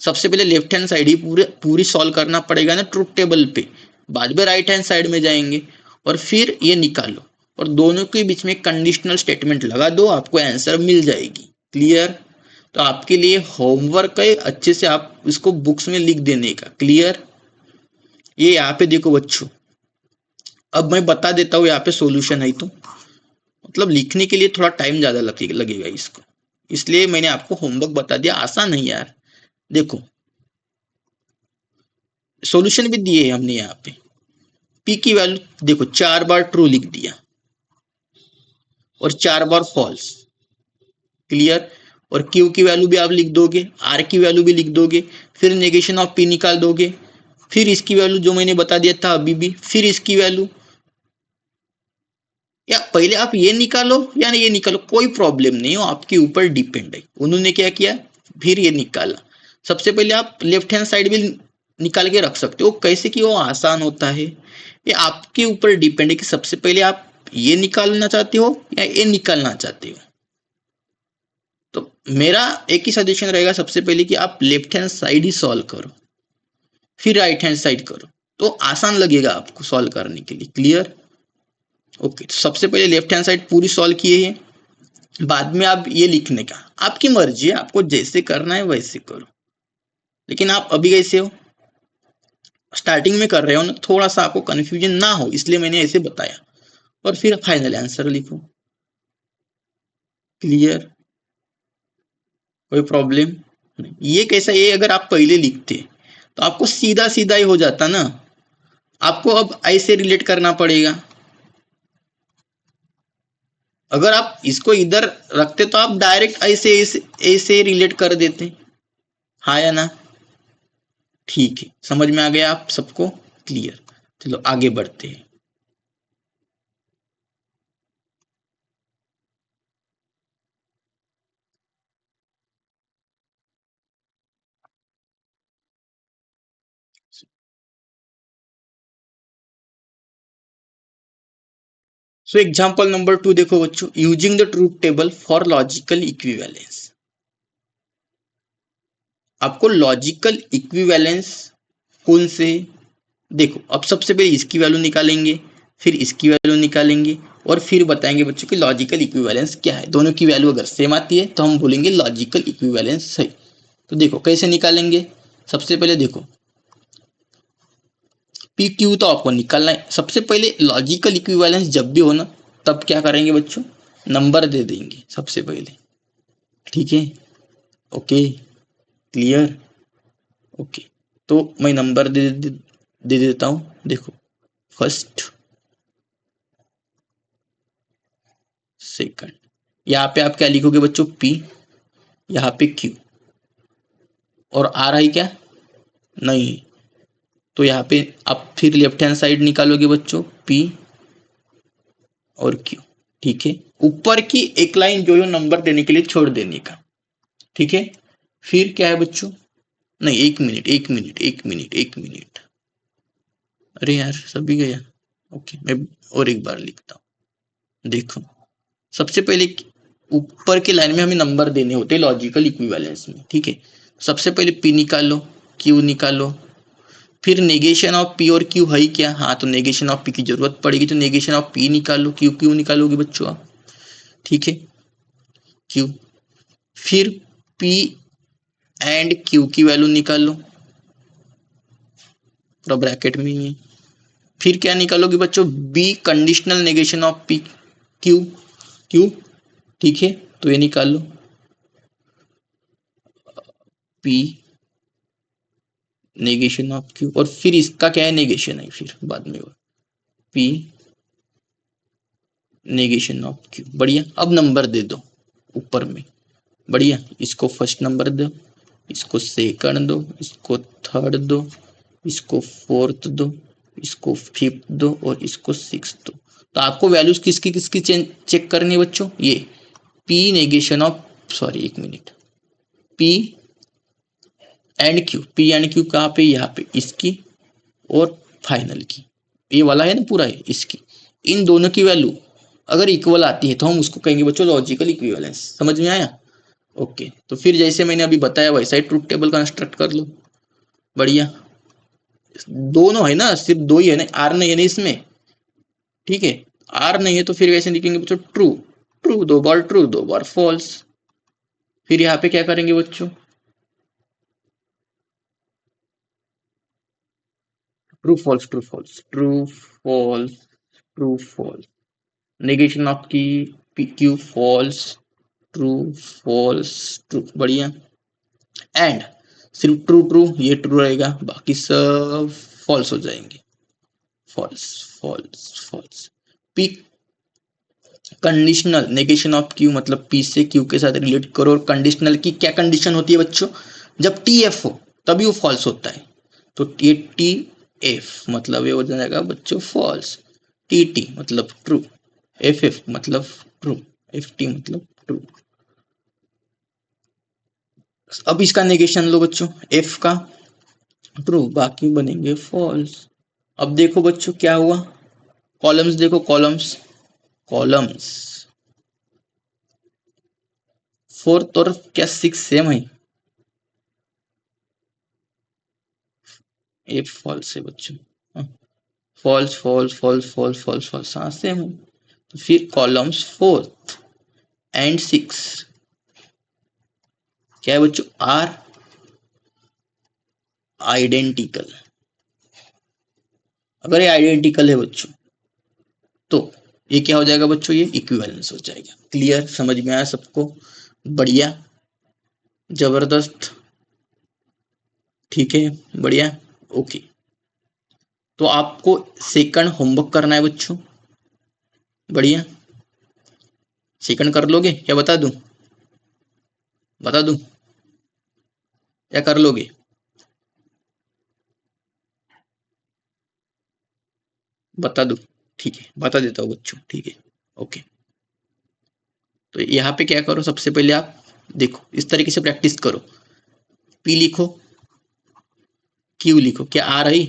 सबसे पहले लेफ्ट हैंड साइड ही पूरी सॉल्व करना पड़ेगा ना ट्रूथ टेबल पे, बाद में राइट हैंड साइड में जाएंगे और फिर ये निकालो और दोनों के बीच में कंडीशनल स्टेटमेंट लगा दो, आपको आंसर मिल जाएगी। क्लियर? तो आपके लिए होमवर्क है अच्छे से आप इसको बुक्स में लिख देने का। क्लियर? ये यहाँ पे देखो बच्चों, अब मैं बता देता हूँ यहाँ पे सॉल्यूशन है, तो मतलब लिखने के लिए थोड़ा टाइम ज्यादा लगेगा इसको, इसलिए मैंने आपको होमवर्क बता दिया। आसान है यार। देखो सॉल्यूशन भी दिए हमने यहाँ पे। पी की वैल्यू देखो 4 बार ट्रू लिख दिया और 4 बार फॉल्स। क्लियर? और क्यू की वैल्यू भी आप लिख दोगे, आर की वैल्यू भी लिख दोगे, फिर नेगेशन ऑफ पी निकाल दोगे, फिर इसकी वैल्यू जो मैंने बता दिया था अभी भी, फिर इसकी वैल्यू, या पहले आप ये निकालो या ये निकालो, कोई प्रॉब्लम नहीं हो, आपके ऊपर डिपेंड है। उन्होंने क्या किया, फिर ये निकाला। सबसे पहले आप लेफ्ट हैंड साइड भी निकाल के रख सकते हो, कैसे कि वो आसान होता है। ये आपके ऊपर डिपेंड है कि सबसे पहले आप ये निकालना चाहते हो या ये निकालना चाहते हो। तो मेरा एक ही सजेशन रहेगा सबसे पहले कि आप लेफ्ट हैंड साइड ही सॉल्व करो, फिर राइट हैंड साइड करो, तो आसान लगेगा आपको सॉल्व करने के लिए। क्लियर? ओके, तो सबसे पहले लेफ्ट हैंड साइड पूरी सॉल्व किए हैं, बाद में आप ये लिखने का, आपकी मर्जी है, आपको जैसे करना है वैसे करो। लेकिन आप अभी कैसे हो, स्टार्टिंग में कर रहे हो ना, थोड़ा सा आपको कंफ्यूजन ना हो इसलिए मैंने ऐसे बताया, और फिर फाइनल आंसर लिखो। क्लियर? कोई प्रॉब्लम नहीं। ये कैसा, ये अगर आप पहले लिखते तो आपको सीधा सीधा ही हो जाता ना, आपको अब ऐसे रिलेट करना पड़ेगा। अगर आप इसको इधर रखते तो आप डायरेक्ट ऐसे ऐसे ऐसे रिलेट कर देते, हाँ या ना? ठीक है, समझ में आ गया आप सबको? क्लियर? चलो आगे बढ़ते हैं। सो एग्जांपल नंबर 2 देखो बच्चों, using the truth table for logical equivalence. आपको लॉजिकल इक्विवेलेंस कौन से, देखो अब सबसे पहले इसकी वैल्यू निकालेंगे, फिर इसकी वैल्यू निकालेंगे और फिर बताएंगे बच्चों कि लॉजिकल इक्विवेलेंस क्या है। दोनों की वैल्यू अगर सेम आती है तो हम बोलेंगे लॉजिकल इक्विवेलेंस है। तो देखो कैसे निकालेंगे। सबसे पहले देखो पी क्यू तो आपको निकालना है। सबसे पहले लॉजिकल इक्विवेलेंस जब भी हो ना, तब क्या करेंगे बच्चों, नंबर दे देंगे सबसे पहले। ठीक है? Okay, clear? ओके, तो मैं नंबर दे देता हूं। देखो फर्स्ट, सेकंड, यहाँ पे आप क्या लिखोगे बच्चों, पी, यहाँ पे क्यू, और आ रहा है क्या, नहीं, तो यहाँ पे आप फिर लेफ्ट हैंड साइड निकालोगे बच्चों, पी और क्यू। ठीक है? ऊपर की एक लाइन जो है नंबर देने के लिए छोड़ देने का। ठीक है? फिर क्या है बच्चों, नहीं एक मिनट एक मिनट एक मिनट एक मिनट, अरे यार सभी गया। ओके, मैं और एक बार लिखता हूँ। देखो सबसे पहले ऊपर की लाइन में हमें नंबर देने होते हैं लॉजिकल इक्विवेलेंस में। ठीक है? सबसे पहले पी निकालो, क्यू निकालो, फिर नेगेशन ऑफ पी और क्यू है क्या, हाँ तो नेगेशन ऑफ पी की जरूरत पड़ेगी तो नेगेशन ऑफ पी निकालो, क्यू क्यू निकालोगे बच्चों आप। ठीक है? क्यू, फिर पी एंड क्यू की वैल्यू निकालो, पूरा ब्रैकेट में ही है। फिर क्या निकालोगे बच्चों, biconditional negation of P Q Q. ठीक है? तो ये निकाल लो, पी नेगेशन ऑफ क्यू, और फिर इसका क्या है, नेगेशन है फिर बाद में, पी नेगेशन ऑफ क्यू। बढ़िया, अब नंबर दे दो ऊपर में। बढ़िया, इसको फर्स्ट नंबर दो, इसको सेकंड दो, इसको थर्ड दो, इसको फोर्थ दो, इसको फिफ्थ दो और इसको सिक्स दो। तो आपको वैल्यूज किसकी किसकी चेक करनी है बच्चों, ये पी नेगेशन ऑफ, सॉरी एक minute, P and q, P and Q कहाँ पे, यहाँ पे इसकी और फाइनल की, ये वाला है ना पूरा है इसकी, इन दोनों की वैल्यू अगर इक्वल आती है तो हम उसको कहेंगे बच्चों लॉजिकल इक्विवेलेंस। समझ में आया? ओके, तो फिर जैसे मैंने अभी बताया वैसा ही ट्रूथ टेबल कंस्ट्रक्ट कर लो। बढ़िया, दोनों है ना, सिर्फ दो ही है ना, आर नहीं है ना इसमें, ठीक है, आर नहीं है तो फिर वैसे लिखेंगे बच्चों ट्रू, ट्रू दो बार ट्रू, दो बार फॉल्स। फिर यहाँ पे क्या करेंगे बच्चों, true false true false true false true false, negation of की p q false, true false true. बढ़िया, एंड सिर्फ ट्रू ट्रू ये ट्रू रहेगा, बाकी सब फॉल्स हो जाएंगे, false false false. P conditional, negation of q मतलब पी से क्यू के साथ रिलेट करो, और कंडीशनल की क्या कंडीशन होती है बच्चों, जब टी एफ हो तभी वो फॉल्स होता है, तो ये टी एफ मतलब ये हो जाएगा बच्चों फॉल्स, टी टी मतलब ट्रू, एफ एफ मतलब ट्रू, एफ टी मतलब ट्रू। अब इसका नेगेशन लो बच्चों, एफ का ट्रू, बाकी बनेंगे फॉल्स। अब देखो बच्चों क्या हुआ, कॉलम्स देखो, कॉलम्स कॉलम्स फोर्थ और क्या सिक्स सेम है, ये फॉल्स है बच्चों, false false false false false false, हाँ सेम है। तो फिर कॉलम्स फोर्थ एंड सिक्स क्या है बच्चों, आर आइडेंटिकल। अगर ये आइडेंटिकल है बच्चों तो ये क्या हो जाएगा बच्चों, ये इक्विवेलेंस हो जाएगा। क्लियर, समझ में आया सबको? बढ़िया, जबरदस्त, ठीक है, बढ़िया, ओके। तो आपको सेकंड होमवर्क करना है बच्चों, बढ़िया, सेकंड कर लोगे क्या, बता दूं, बता दूं क्या कर लोगे, बता दूं, ठीक है बता देता हूँ बच्चों, ठीक है, ओके। तो यहाँ पे क्या करो, सबसे पहले आप देखो इस तरीके से प्रैक्टिस करो, पी लिखो, क्यू लिखो, क्या आ रही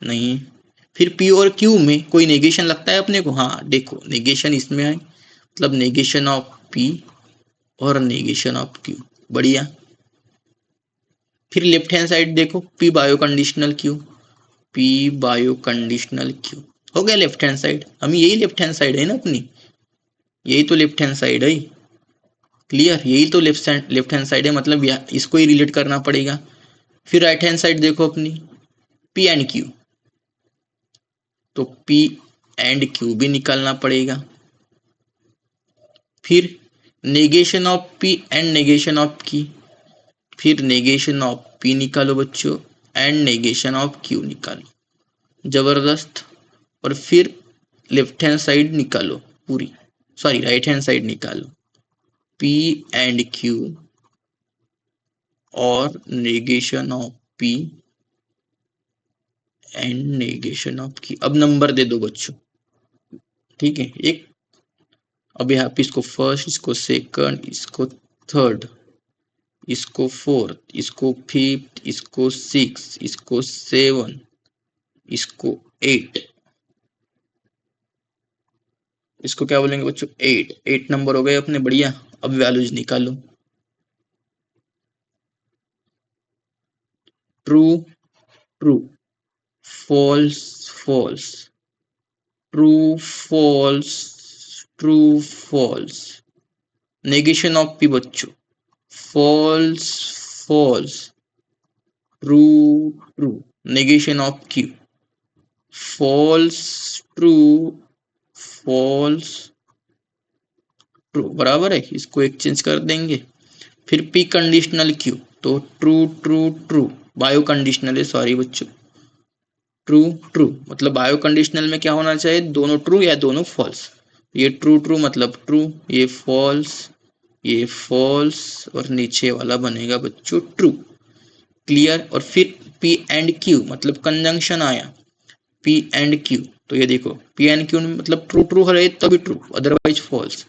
नहीं, फिर पी और क्यू में कोई नेगेशन लगता है अपने को, हाँ देखो नेगेशन इसमें है, मतलब नेगेशन ऑफ पी और नेगेशन ऑफ क्यू। बढ़िया, फिर लेफ्ट हैंड साइड देखो, P bio conditional Q, P bio conditional Q, हो गया लेफ्ट हैंड साइड, हम यही लेफ्ट हैंड साइड है ना अपनी, यही तो लेफ्ट हैंड साइड है, क्लियर, यही तो लेफ्ट हैंड साइड है, मतलब इसको ही रिलेट करना पड़ेगा। फिर राइट हैंड साइड देखो अपनी, पी एंड क्यू, तो पी एंड क्यू भी निकालना पड़ेगा। फिर negation of P and negation of की, फिर नेगेशन ऑफ पी निकालो बच्चों एंड नेगेशन ऑफ क्यू निकालो, जबरदस्त। और फिर लेफ्ट हैंड साइड निकालो पूरी, सॉरी राइट हैंड साइड निकालो, पी एंड क्यू और negation of P and negation of की। अब नंबर दे दो बच्चों, ठीक है, एक, अब यहाँ पे इसको फर्स्ट, इसको सेकंड, इसको थर्ड, इसको फोर्थ, इसको फिफ्थ, इसको सिक्स, इसको सेवन, इसको एट, इसको क्या बोलेंगे बच्चों, एट, एट नंबर हो गए अपने, बढ़िया। अब वैल्यूज निकालो, true true, false false, true false, true false, negation of p बच्चों, false false, true true, negation of Q, false true, false true, बराबर है, इसको एक्सचेंज कर देंगे। फिर पी कंडीशनल क्यू, तो true true true, biconditional है, sorry बच्चों, ट्रू ट्रू मतलब बायो कंडीशनल में क्या होना चाहिए, दोनों ट्रू या दोनों फॉल्स, ये ट्रू ट्रू मतलब ट्रू, ये फॉल्स, ये फॉल्स, और नीचे वाला बनेगा बच्चों ट्रू। क्लियर, और फिर पी एंड क्यू मतलब कंजंक्शन आया, पी एंड क्यू, तो ये देखो पी एंड क्यू मतलब ट्रू ट्रू रहे तभी ट्रू, अदरवाइज फॉल्स,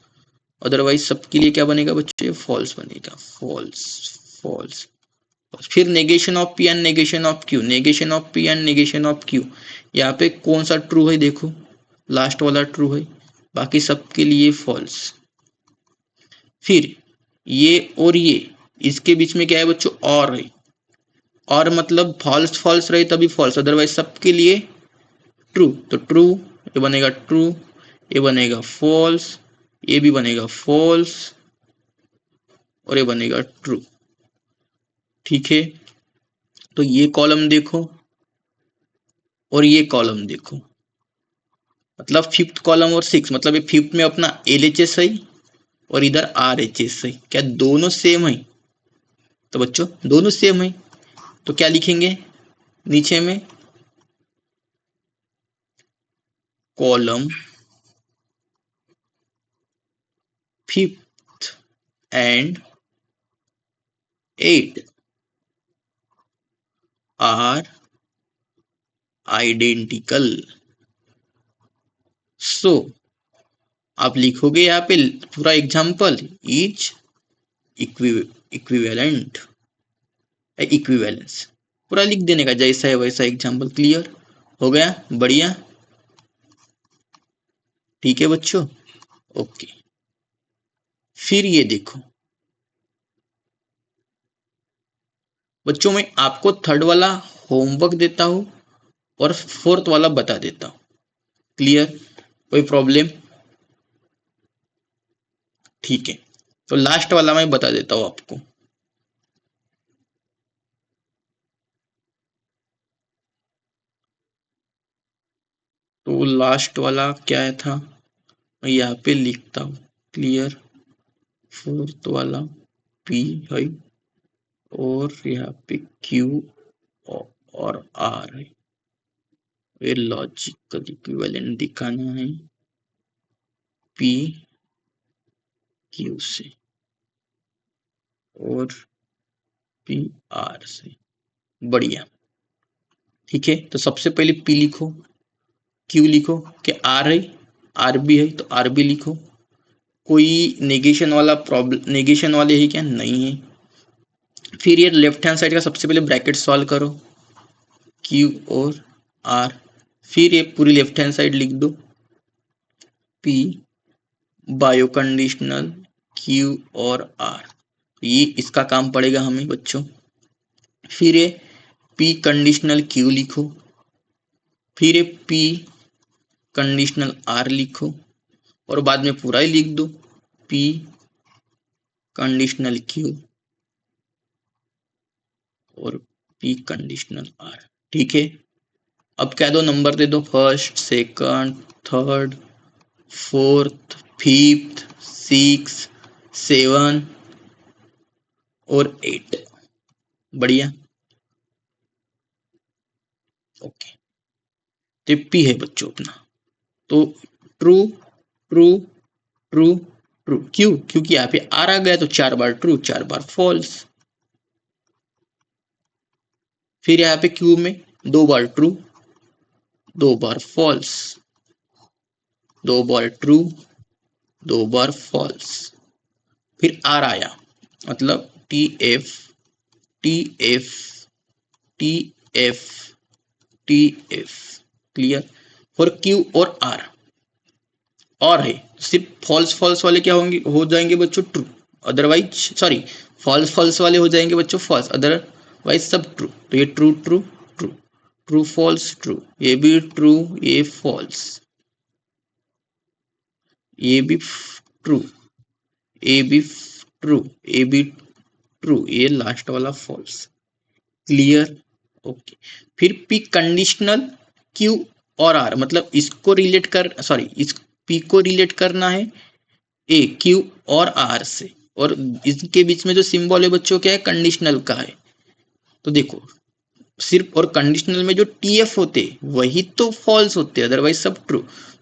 अदरवाइज सबके लिए क्या बनेगा बच्चे, फॉल्स बनेगा, फॉल्स फॉल्स फिर negation of P and negation of Q, negation of P and negation of Q. यहाँ पे कौन सा ट्रू है देखो, लास्ट वाला ट्रू है, बाकी सबके लिए फॉल्स। फिर ये और ये, इसके बीच में क्या है बच्चों, और है, और मतलब फॉल्स फॉल्स रहे तभी फॉल्स, अदरवाइज सबके लिए ट्रू। तो ट्रू ये बनेगा ट्रू, ये बनेगा फॉल्स, ये भी बनेगा फॉल्स, और ये बनेगा ट्रू। ठीक है, तो ये कॉलम देखो और ये कॉलम देखो, मतलब फिफ्थ कॉलम और सिक्स, मतलब ये फिफ्थ में अपना LHS है और इधर RHS है। क्या दोनों सेम है? तो बच्चों दोनों सेम है, तो क्या लिखेंगे नीचे में, column fifth and 8 are identical. So आप लिखोगे यहाँ पे पूरा एग्जाम्पल, इज इक्विवेलेंट, इक्विवेलेंस पूरा लिख देने का, जैसा है वैसा एग्जाम्पल। क्लियर हो गया? बढ़िया, ठीक है बच्चों, ओके। फिर ये देखो बच्चों, मैं आपको थर्ड वाला होमवर्क देता हूं और फोर्थ वाला बता देता हूं। क्लियर? कोई प्रॉब्लम? ठीक है, तो लास्ट वाला मैं बता देता हूं आपको। तो लास्ट वाला क्या था, मैं यहाँ पे लिखता हूं। क्लियर? फोर्थ वाला P है और यहाँ पे Q और R है, ये लॉजिकल इक्विवेलेंट दिखाना है P Q से और P R से। बढ़िया, ठीक है, तो सबसे पहले P लिखो, Q लिखो, कि R है, R भी है तो R भी लिखो। कोई नेगेशन वाला प्रॉब्लम, नेगेशन वाले है क्या? नहीं है। फिर ये लेफ्ट हैंड साइड का सबसे पहले ब्रैकेट सॉल्व करो, Q और R। फिर ये पूरी लेफ्ट हैंड साइड लिख दो, P बायो कंडीशनल Q और R। ये इसका काम पड़ेगा हमें बच्चों। फिर ये P कंडीशनल Q लिखो, फिर ये P कंडीशनल R लिखो, और बाद में पूरा ही लिख दो, P कंडीशनल Q और P कंडीशनल R। ठीक है, अब क्या दो, नंबर दे दो, first, second, third, fourth, fifth, six, seven और 8। बढ़िया, ओके। तो P है बच्चों अपना, तो ट्रू ट्रू ट्रू ट्रू। क्यों? क्योंकि यहाँ पे R आ गया तो 4 बार ट्रू 4 बार फॉल्स। फिर यहाँ पे Q में 2 बार ट्रू 2 बार फॉल्स, 2 बार ट्रू 2 बार फॉल्स। फिर R आया, मतलब TF TF TF TF। Clear? For Q और R और है, सिर्फ फॉल्स फॉल्स वाले क्या होंगे, हो जाएंगे बच्चों true, otherwise sorry, false false वाले हो जाएंगे बच्चों फॉल्स, अदरवाइज सब ट्रू। तो ये true true true, true false true, ये भी ट्रू ये फॉल्स, ये भी ट्रू ये भी ट्रू ये भी ट्रू, ये लास्ट वाला फॉल्स। क्लियर? ओके। फिर P कंडीशनल Q और R, मतलब इसको रिलेट कर, सॉरी इस P को रिलेट करना है ए क्यू और आर से, और इसके बीच में जो सिंबल है बच्चों क्या है, कंडीशनल का है। तो देखो सिर्फ, और कंडीशनल में जो टीएफ होते वही तो फॉल्स होते, अदरवाइज सब true.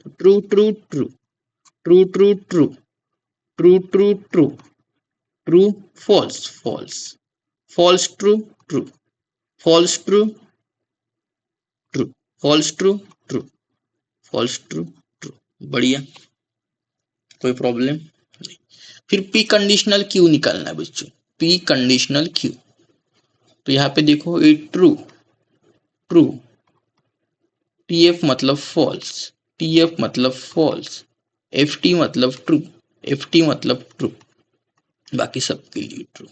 True true true true true true true true true true false false false true true false true true false true true false true true. बढ़िया, कोई प्रॉब्लम नहीं। फिर पी कंडीशनल क्यू निकालना है बच्चों, P conditional q. तो यहाँ पे देखो ये ट्रू, ट्रू, TF मतलब फॉल्स, TF मतलब फॉल्स, FT मतलब ट्रू, FT मतलब ट्रू, बाकी सबके लिए ट्रू।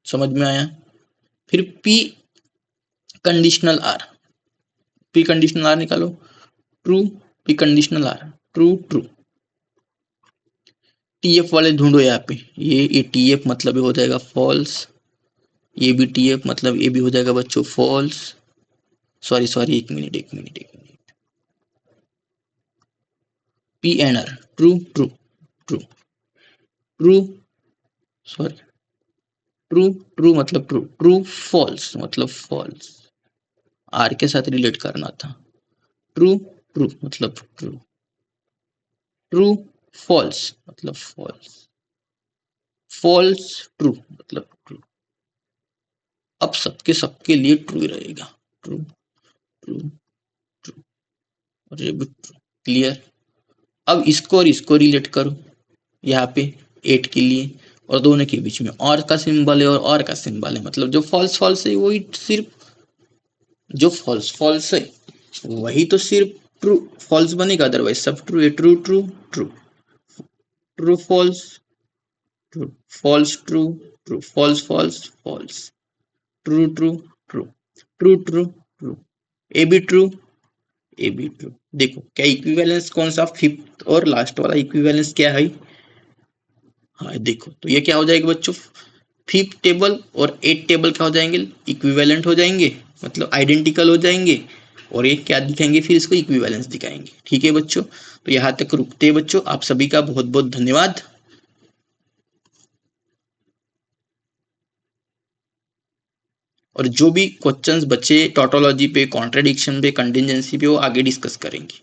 समझ में आया? फिर P conditional r, P conditional r निकालो, true, P conditional r, true true. TF वाले ढूंढो यहाँ पे, ये TF मतलब ये हो जाएगा फॉल्स, ये भी TF मतलब ये भी हो जाएगा बच्चों फॉल्स। सॉरी सॉरी, एक मिनट एक मिनट एक minute, PNR true true true, true, sorry, true, true मतलब ट्रू, ट्रू फॉल्स मतलब फॉल्स, आर के साथ रिलेट करना था। ट्रू ट्रू मतलब ट्रू, ट्रू फॉल्स मतलब फॉल्स, फॉल्स ट्रू मतलब ट्रू। अब सबके सबके लिए ट्रू रहेगा, ट्रू ट्रू ट्रू, और ये भी ट्रू। क्लियर? अब इसको और इसको रिलेट करो, यहाँ पे 8 के लिए, और दोनों के बीच में और का सिंबल है और का सिंबल है, मतलब जो फॉल्स फॉल्स है वही सिर्फ, जो फॉल्स फॉल्स है वही तो सिर्फ ट्रू फॉल्स बनेगा, अदरवाइज सब ट्रू है। True true true, true false, true false true, true false false false, true true true, true true true, A B true, A B true. देखो क्या इक्विवेलेंस कौन सा, फिफ्थ और लास्ट वाला equivalence क्या है? हाँ देखो, तो ये क्या हो जाएगा बच्चों, फिफ्थ टेबल और एट टेबल क्या हो जाएंगे, इक्विवेलेंट हो जाएंगे, मतलब आइडेंटिकल हो जाएंगे, और ये क्या दिखाएंगे फिर इसको, इक्विवेलेंस दिखाएंगे। ठीक है बच्चों, तो यहाँ तक रुकते हैं बच्चों। आप सभी का बहुत बहुत धन्यवाद। और जो भी क्वेश्चंस बचे टोटोलॉजी पे, कॉन्ट्रडिक्शन पे, कंटिजेंसी पे, वो आगे डिस्कस करेंगे।